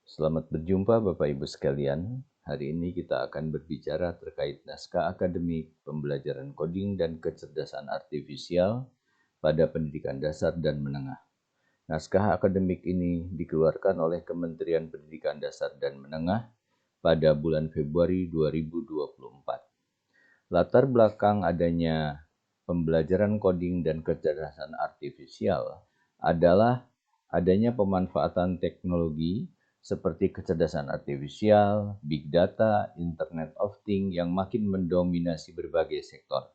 Selamat berjumpa Bapak Ibu sekalian. Hari ini kita akan berbicara terkait naskah akademik pembelajaran coding dan kecerdasan artifisial pada pendidikan dasar dan menengah. Naskah akademik ini dikeluarkan oleh Kementerian Pendidikan Dasar dan Menengah pada bulan Februari 2024. Latar belakang adanya pembelajaran coding dan kecerdasan artifisial adalah adanya pemanfaatan teknologi seperti kecerdasan artifisial, big data, Internet of Things yang makin mendominasi berbagai sektor.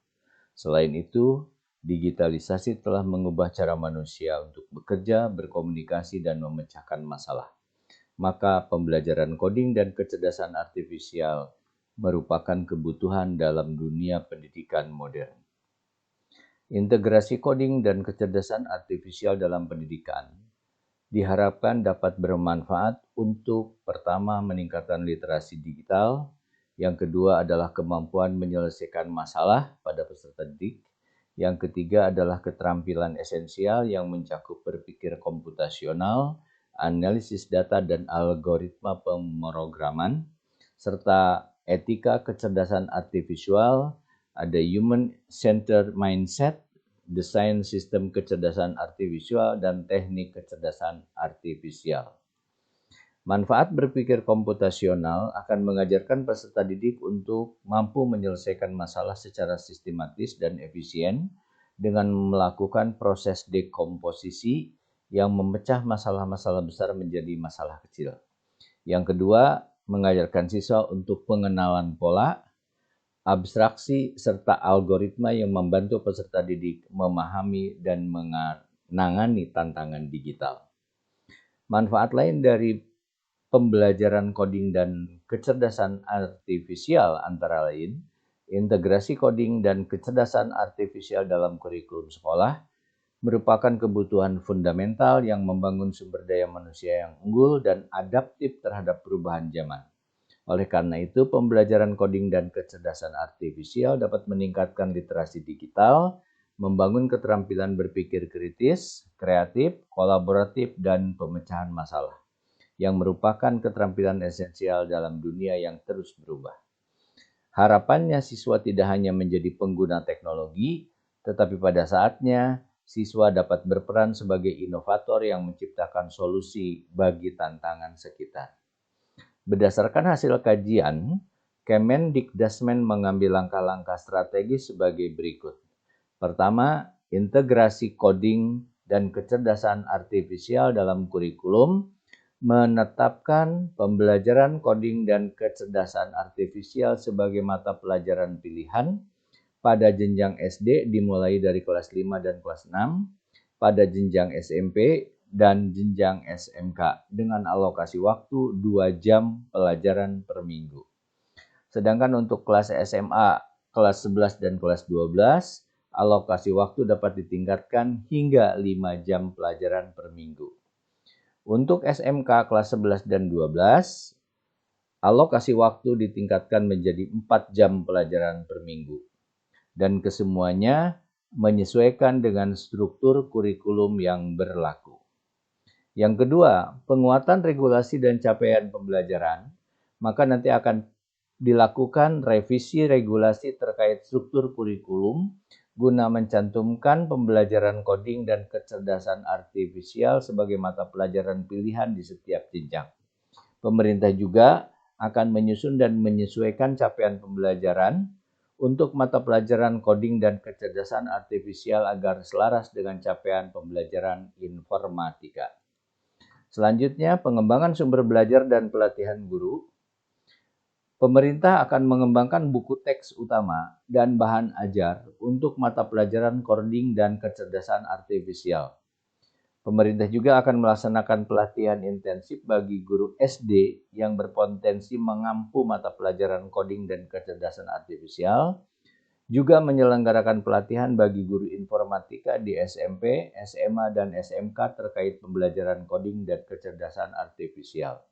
Selain itu, digitalisasi telah mengubah cara manusia untuk bekerja, berkomunikasi, dan memecahkan masalah. Maka pembelajaran coding dan kecerdasan artifisial merupakan kebutuhan dalam dunia pendidikan modern. Integrasi coding dan kecerdasan artifisial dalam pendidikan diharapkan dapat bermanfaat untuk pertama meningkatkan literasi digital, yang kedua adalah kemampuan menyelesaikan masalah pada peserta didik, yang ketiga adalah keterampilan esensial yang mencakup berpikir komputasional, analisis data dan algoritma pemrograman, serta etika kecerdasan artifisial, ada human-centered mindset, desain sistem kecerdasan artifisial, dan teknik kecerdasan artifisial. Manfaat berpikir komputasional akan mengajarkan peserta didik untuk mampu menyelesaikan masalah secara sistematis dan efisien dengan melakukan proses dekomposisi yang memecah masalah-masalah besar menjadi masalah kecil. Yang kedua, mengajarkan siswa untuk pengenalan pola, abstraksi, serta algoritma yang membantu peserta didik memahami dan menangani tantangan digital. Manfaat lain dari pembelajaran coding dan kecerdasan artifisial antara lain, integrasi coding dan kecerdasan artifisial dalam kurikulum sekolah merupakan kebutuhan fundamental yang membangun sumber daya manusia yang unggul dan adaptif terhadap perubahan zaman. Oleh karena itu, pembelajaran coding dan kecerdasan artifisial dapat meningkatkan literasi digital, membangun keterampilan berpikir kritis, kreatif, kolaboratif, dan pemecahan masalah, yang merupakan keterampilan esensial dalam dunia yang terus berubah. Harapannya siswa tidak hanya menjadi pengguna teknologi, tetapi pada saatnya siswa dapat berperan sebagai inovator yang menciptakan solusi bagi tantangan sekitar. Berdasarkan hasil kajian, Kemendikdasmen mengambil langkah-langkah strategis sebagai berikut. Pertama, integrasi coding dan kecerdasan artifisial dalam kurikulum, menetapkan pembelajaran coding dan kecerdasan artifisial sebagai mata pelajaran pilihan pada jenjang SD dimulai dari kelas 5 dan kelas 6, pada jenjang SMP dan jenjang SMK dengan alokasi waktu 2 jam pelajaran per minggu. Sedangkan untuk kelas SMA, kelas 11 dan kelas 12, alokasi waktu dapat ditingkatkan hingga 5 jam pelajaran per minggu. Untuk SMK kelas 11 dan 12, alokasi waktu ditingkatkan menjadi 4 jam pelajaran per minggu. Dan kesemuanya menyesuaikan dengan struktur kurikulum yang berlaku. Yang kedua, penguatan regulasi dan capaian pembelajaran, maka nanti akan dilakukan revisi regulasi terkait struktur kurikulum guna mencantumkan pembelajaran coding dan kecerdasan artifisial sebagai mata pelajaran pilihan di setiap jenjang. Pemerintah juga akan menyusun dan menyesuaikan capaian pembelajaran untuk mata pelajaran coding dan kecerdasan artifisial agar selaras dengan capaian pembelajaran informatika. Selanjutnya, pengembangan sumber belajar dan pelatihan guru. Pemerintah akan mengembangkan buku teks utama dan bahan ajar untuk mata pelajaran coding dan kecerdasan artifisial. Pemerintah juga akan melaksanakan pelatihan intensif bagi guru SD yang berpotensi mengampu mata pelajaran coding dan kecerdasan artifisial, juga menyelenggarakan pelatihan bagi guru informatika di SMP, SMA, dan SMK terkait pembelajaran coding dan kecerdasan artifisial.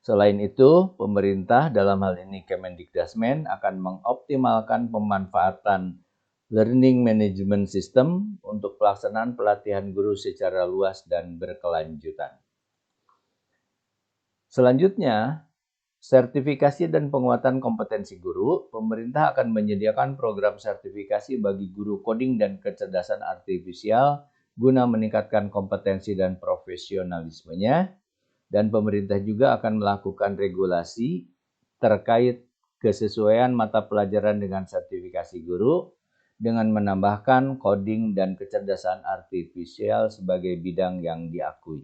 Selain itu, pemerintah dalam hal ini Kemendikdasmen akan mengoptimalkan pemanfaatan Learning Management System untuk pelaksanaan pelatihan guru secara luas dan berkelanjutan. Selanjutnya, sertifikasi dan penguatan kompetensi guru. Pemerintah akan menyediakan program sertifikasi bagi guru coding dan kecerdasan artifisial guna meningkatkan kompetensi dan profesionalismenya. Dan pemerintah juga akan melakukan regulasi terkait kesesuaian mata pelajaran dengan sertifikasi guru dengan menambahkan coding dan kecerdasan artifisial sebagai bidang yang diakui.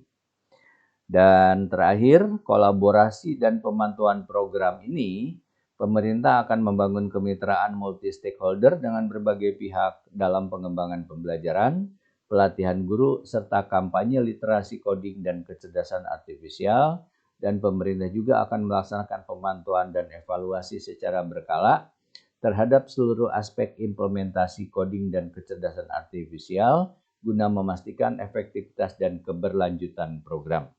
Dan terakhir, kolaborasi dan pemantauan program ini, pemerintah akan membangun kemitraan multi-stakeholder dengan berbagai pihak dalam pengembangan pembelajaran, pelatihan guru, serta kampanye literasi coding dan kecerdasan artifisial. Dan pemerintah juga akan melaksanakan pemantauan dan evaluasi secara berkala terhadap seluruh aspek implementasi coding dan kecerdasan artifisial guna memastikan efektivitas dan keberlanjutan program.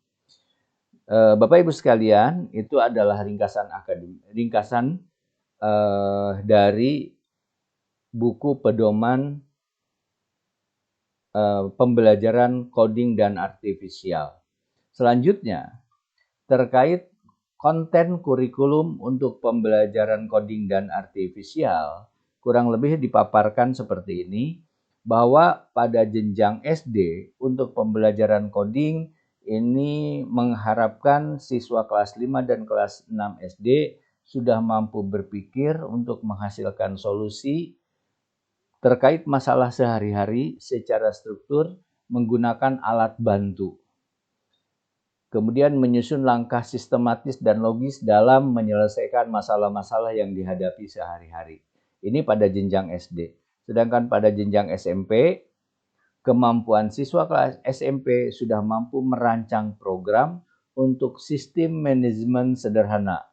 Bapak Ibu sekalian, itu adalah ringkasan dari buku pedoman pembelajaran coding dan artifisial. Selanjutnya, terkait konten kurikulum untuk pembelajaran coding dan artifisial, kurang lebih dipaparkan seperti ini, bahwa pada jenjang SD untuk pembelajaran coding ini mengharapkan siswa kelas 5 dan kelas 6 SD sudah mampu berpikir untuk menghasilkan solusi terkait masalah sehari-hari secara struktur menggunakan alat bantu. Kemudian menyusun langkah sistematis dan logis dalam menyelesaikan masalah-masalah yang dihadapi sehari-hari. Ini pada jenjang SD. Sedangkan pada jenjang SMP, kemampuan siswa kelas SMP sudah mampu merancang program untuk sistem manajemen sederhana,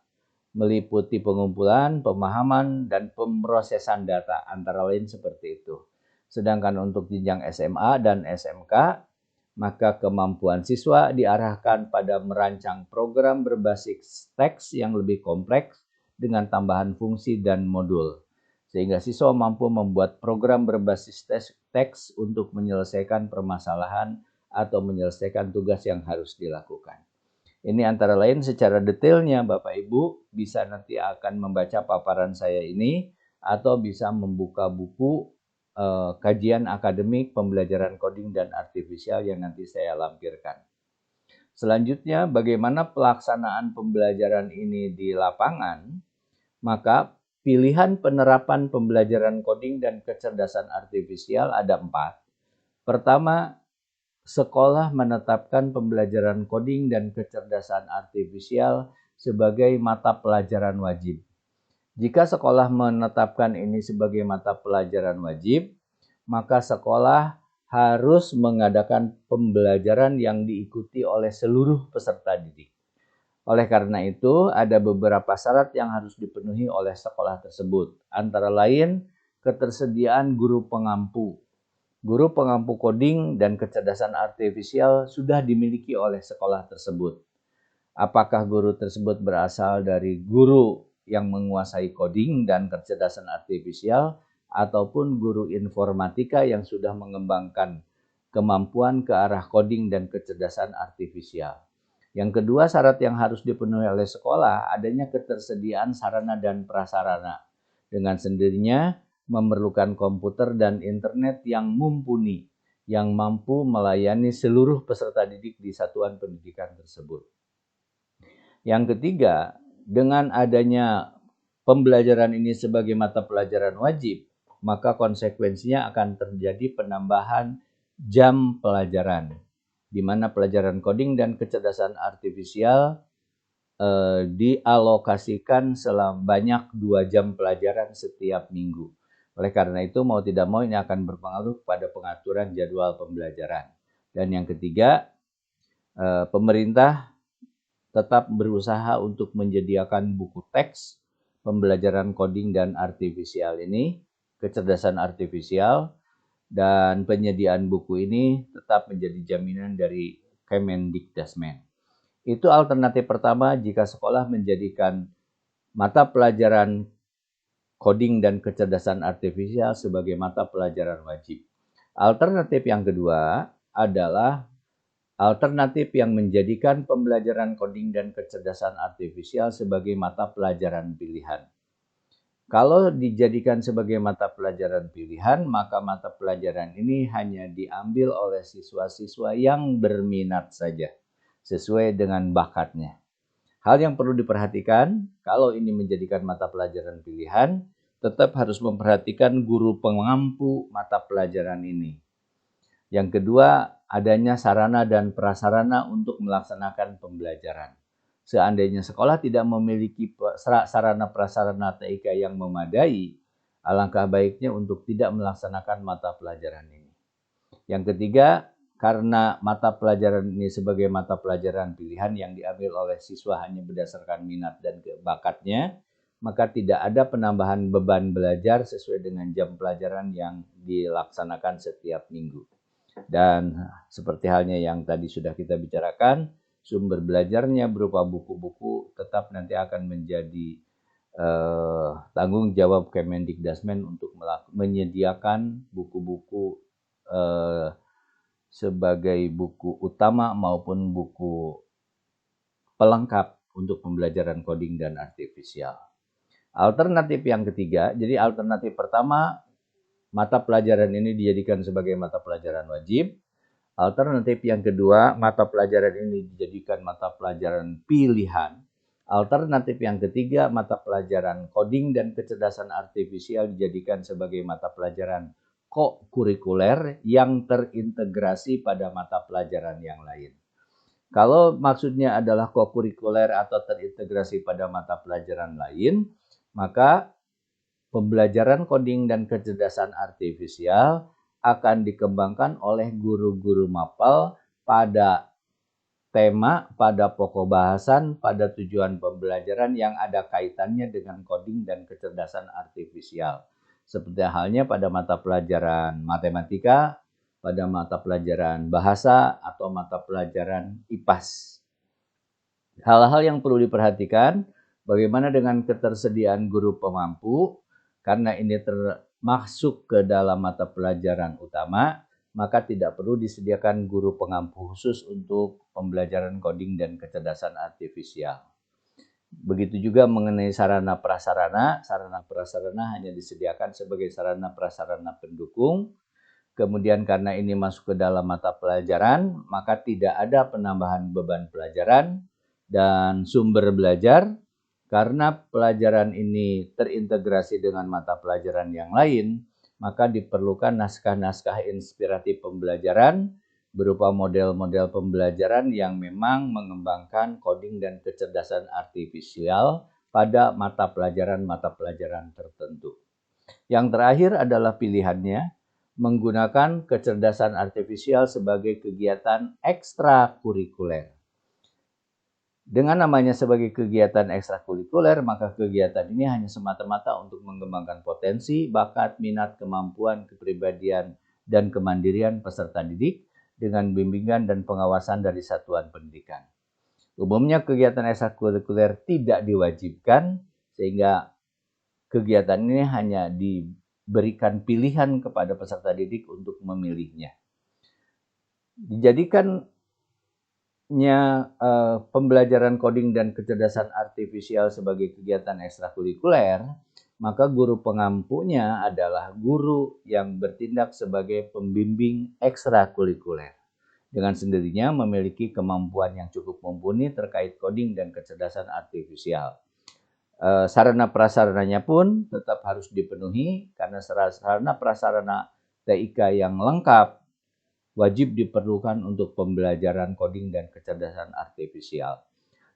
meliputi pengumpulan, pemahaman, dan pemrosesan data, antara lain seperti itu. Sedangkan untuk jenjang SMA dan SMK, maka kemampuan siswa diarahkan pada merancang program berbasis teks yang lebih kompleks dengan tambahan fungsi dan modul, sehingga siswa mampu membuat program berbasis teks untuk menyelesaikan permasalahan atau menyelesaikan tugas yang harus dilakukan. Ini antara lain secara detailnya Bapak Ibu bisa nanti akan membaca paparan saya ini atau bisa membuka buku kajian akademik pembelajaran coding dan artifisial yang nanti saya lampirkan. Selanjutnya, bagaimana pelaksanaan pembelajaran ini di lapangan? Maka pilihan penerapan pembelajaran coding dan kecerdasan artifisial ada 4. Pertama, sekolah menetapkan pembelajaran coding dan kecerdasan artifisial sebagai mata pelajaran wajib. Jika sekolah menetapkan ini sebagai mata pelajaran wajib, maka sekolah harus mengadakan pembelajaran yang diikuti oleh seluruh peserta didik. Oleh karena itu, ada beberapa syarat yang harus dipenuhi oleh sekolah tersebut. Antara lain, ketersediaan guru pengampu. Guru pengampu coding dan kecerdasan artifisial sudah dimiliki oleh sekolah tersebut. Apakah guru tersebut berasal dari guru yang menguasai coding dan kecerdasan artifisial ataupun guru informatika yang sudah mengembangkan kemampuan ke arah coding dan kecerdasan artifisial. Yang kedua, syarat yang harus dipenuhi oleh sekolah adanya ketersediaan sarana dan prasarana. Dengan sendirinya memerlukan komputer dan internet yang mumpuni, yang mampu melayani seluruh peserta didik di satuan pendidikan tersebut. Yang ketiga, dengan adanya pembelajaran ini sebagai mata pelajaran wajib, maka konsekuensinya akan terjadi penambahan jam pelajaran, di mana pelajaran coding dan kecerdasan artifisial dialokasikan banyak 2 jam pelajaran setiap minggu. Oleh karena itu, mau tidak mau ini akan berpengaruh pada pengaturan jadwal pembelajaran. Dan yang ketiga, pemerintah tetap berusaha untuk menyediakan buku teks pembelajaran coding dan artifisial ini, kecerdasan artifisial, dan penyediaan buku ini tetap menjadi jaminan dari Kemendikdasmen. Itu alternatif pertama jika sekolah menjadikan mata pelajaran coding dan kecerdasan artifisial sebagai mata pelajaran wajib. Alternatif yang kedua adalah Alternatif yang menjadikan pembelajaran coding dan kecerdasan artifisial sebagai mata pelajaran pilihan. Kalau dijadikan sebagai mata pelajaran pilihan, maka mata pelajaran ini hanya diambil oleh siswa-siswa yang berminat saja, sesuai dengan bakatnya. Hal yang perlu diperhatikan, kalau ini menjadikan mata pelajaran pilihan, tetap harus memperhatikan guru pengampu mata pelajaran ini. Yang kedua, adanya sarana dan prasarana untuk melaksanakan pembelajaran. Seandainya sekolah tidak memiliki sarana prasarana TIK yang memadai, alangkah baiknya untuk tidak melaksanakan mata pelajaran ini. Yang ketiga, karena mata pelajaran ini sebagai mata pelajaran pilihan yang diambil oleh siswa hanya berdasarkan minat dan bakatnya, maka tidak ada penambahan beban belajar sesuai dengan jam pelajaran yang dilaksanakan setiap minggu. Dan seperti halnya yang tadi sudah kita bicarakan, sumber belajarnya berupa buku-buku tetap nanti akan menjadi tanggung jawab Kemendikdasmen untuk menyediakan buku-buku sebagai buku utama maupun buku pelengkap untuk pembelajaran coding dan artifisial. Alternatif yang ketiga, jadi alternatif pertama, mata pelajaran ini dijadikan sebagai mata pelajaran wajib. Alternatif yang kedua, mata pelajaran ini dijadikan mata pelajaran pilihan. Alternatif yang ketiga, mata pelajaran coding dan kecerdasan artifisial dijadikan sebagai mata pelajaran ko-kurikuler yang terintegrasi pada mata pelajaran yang lain. Kalau maksudnya adalah ko-kurikuler atau terintegrasi pada mata pelajaran lain, maka pembelajaran coding dan kecerdasan artifisial akan dikembangkan oleh guru-guru mapel pada tema, pada pokok bahasan, pada tujuan pembelajaran yang ada kaitannya dengan coding dan kecerdasan artifisial. Seperti halnya pada mata pelajaran matematika, pada mata pelajaran bahasa, atau mata pelajaran IPAS. Hal-hal yang perlu diperhatikan, bagaimana dengan ketersediaan guru pemampu, karena ini termasuk ke dalam mata pelajaran utama, maka tidak perlu disediakan guru pengampu khusus untuk pembelajaran coding dan kecerdasan artifisial. Begitu juga mengenai sarana prasarana hanya disediakan sebagai sarana prasarana pendukung. Kemudian karena ini masuk ke dalam mata pelajaran, maka tidak ada penambahan beban pelajaran dan sumber belajar. Karena pelajaran ini terintegrasi dengan mata pelajaran yang lain, maka diperlukan naskah-naskah inspiratif pembelajaran berupa model-model pembelajaran yang memang mengembangkan coding dan kecerdasan artifisial pada mata pelajaran tertentu. Yang terakhir adalah pilihannya, menggunakan kecerdasan artifisial sebagai kegiatan ekstrakurikuler. Dengan namanya sebagai kegiatan ekstrakurikuler, maka kegiatan ini hanya semata-mata untuk mengembangkan potensi, bakat, minat, kemampuan, kepribadian, dan kemandirian peserta didik dengan bimbingan dan pengawasan dari satuan pendidikan. Umumnya kegiatan ekstrakurikuler tidak diwajibkan, sehingga kegiatan ini hanya diberikan pilihan kepada peserta didik untuk memilihnya. Dijadikan pembelajaran coding dan kecerdasan artifisial sebagai kegiatan ekstrakurikuler, maka guru pengampunya adalah guru yang bertindak sebagai pembimbing ekstrakurikuler. Dengan sendirinya memiliki kemampuan yang cukup mumpuni terkait coding dan kecerdasan artifisial. Sarana prasarananya pun tetap harus dipenuhi karena sarana prasarana TIK yang lengkap wajib diperlukan untuk pembelajaran coding dan kecerdasan artifisial.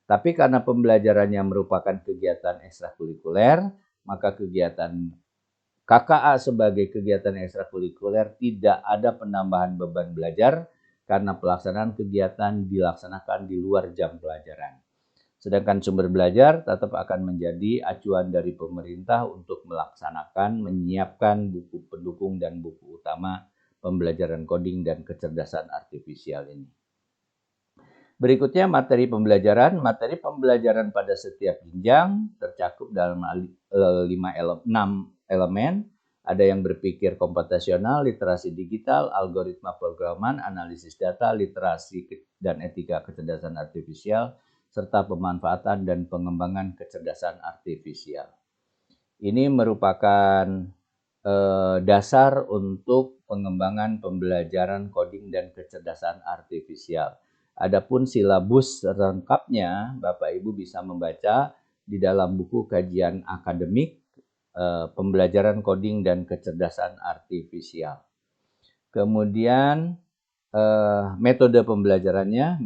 Tapi karena pembelajarannya merupakan kegiatan ekstrakurikuler, maka kegiatan KKA sebagai kegiatan ekstrakurikuler tidak ada penambahan beban belajar karena pelaksanaan kegiatan dilaksanakan di luar jam pelajaran. Sedangkan sumber belajar tetap akan menjadi acuan dari pemerintah untuk menyiapkan buku pendukung dan buku utama pembelajaran coding dan kecerdasan artifisial ini. Berikutnya materi pembelajaran. Materi pembelajaran pada setiap jenjang tercakup dalam 6 elemen. Ada yang berpikir komputasional, literasi digital, algoritma programan, analisis data, literasi dan etika kecerdasan artifisial, serta pemanfaatan dan pengembangan kecerdasan artifisial. Ini merupakan dasar untuk pengembangan pembelajaran coding dan kecerdasan artifisial. Adapun silabus lengkapnya, Bapak Ibu bisa membaca di dalam buku kajian akademik pembelajaran coding dan kecerdasan artifisial. Kemudian metode pembelajaran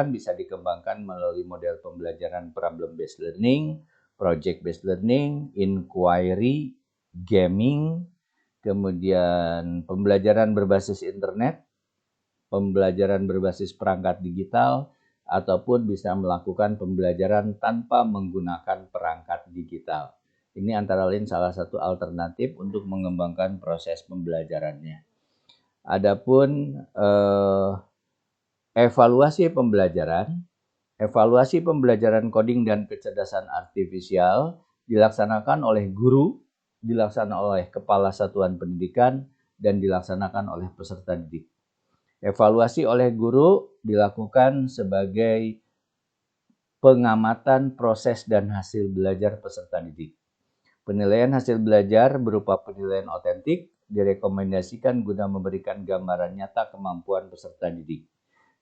bisa dikembangkan melalui model pembelajaran problem based learning, project based learning, inquiry, gaming, kemudian pembelajaran berbasis internet, pembelajaran berbasis perangkat digital, ataupun bisa melakukan pembelajaran tanpa menggunakan perangkat digital. Ini antara lain salah satu alternatif untuk mengembangkan proses pembelajarannya. Adapun evaluasi pembelajaran coding dan kecerdasan artifisial dilaksanakan oleh guru, dilaksanakan oleh kepala satuan pendidikan, dan dilaksanakan oleh peserta didik. Evaluasi oleh guru dilakukan sebagai pengamatan proses dan hasil belajar peserta didik. Penilaian hasil belajar berupa penilaian otentik direkomendasikan guna memberikan gambaran nyata kemampuan peserta didik.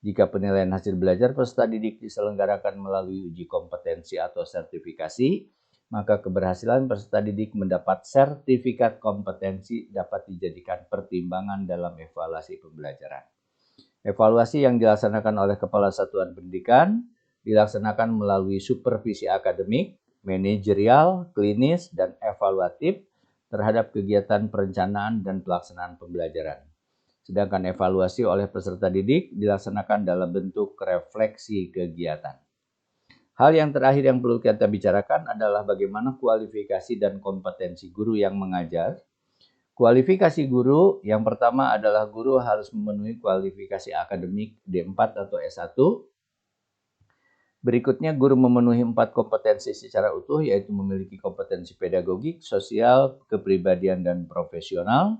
Jika penilaian hasil belajar peserta didik diselenggarakan melalui uji kompetensi atau sertifikasi, maka keberhasilan peserta didik mendapat sertifikat kompetensi dapat dijadikan pertimbangan dalam evaluasi pembelajaran. Evaluasi yang dilaksanakan oleh Kepala Satuan Pendidikan dilaksanakan melalui supervisi akademik, manajerial, klinis, dan evaluatif terhadap kegiatan perencanaan dan pelaksanaan pembelajaran. Sedangkan evaluasi oleh peserta didik dilaksanakan dalam bentuk refleksi kegiatan. Hal yang terakhir yang perlu kita bicarakan adalah bagaimana kualifikasi dan kompetensi guru yang mengajar. Kualifikasi guru yang pertama adalah guru harus memenuhi kualifikasi akademik D4 atau S1. Berikutnya, guru memenuhi 4 kompetensi secara utuh, yaitu memiliki kompetensi pedagogik, sosial, kepribadian, dan profesional.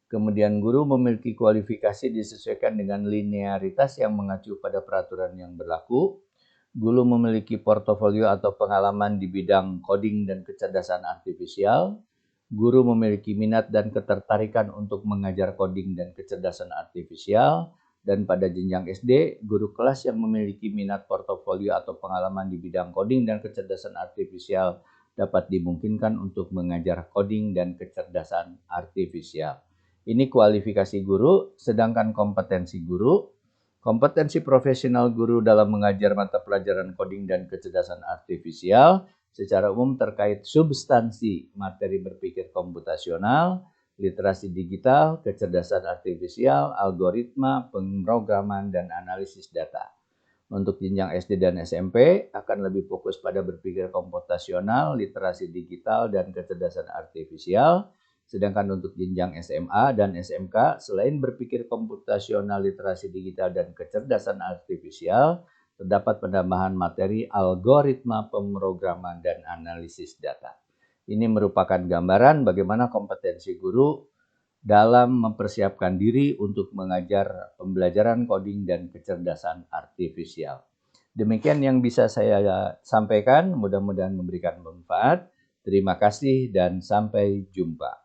Kemudian, guru memiliki kualifikasi disesuaikan dengan linearitas yang mengacu pada peraturan yang berlaku. Guru memiliki portofolio atau pengalaman di bidang coding dan kecerdasan artifisial. Guru memiliki minat dan ketertarikan untuk mengajar coding dan kecerdasan artifisial. Dan pada jenjang SD, guru kelas yang memiliki minat portofolio atau pengalaman di bidang coding dan kecerdasan artifisial dapat dimungkinkan untuk mengajar coding dan kecerdasan artifisial. Ini kualifikasi guru, sedangkan kompetensi guru. Kompetensi profesional guru dalam mengajar mata pelajaran coding dan kecerdasan artifisial secara umum terkait substansi materi berpikir komputasional, literasi digital, kecerdasan artifisial, algoritma, pemrograman, dan analisis data. Untuk jenjang SD dan SMP akan lebih fokus pada berpikir komputasional, literasi digital, dan kecerdasan artifisial. Sedangkan untuk jenjang SMA dan SMK, selain berpikir komputasional, literasi digital, dan kecerdasan artifisial, terdapat penambahan materi algoritma, pemrograman, dan analisis data. Ini merupakan gambaran bagaimana kompetensi guru dalam mempersiapkan diri untuk mengajar pembelajaran coding dan kecerdasan artifisial. Demikian yang bisa saya sampaikan, mudah-mudahan memberikan manfaat. Terima kasih dan sampai jumpa.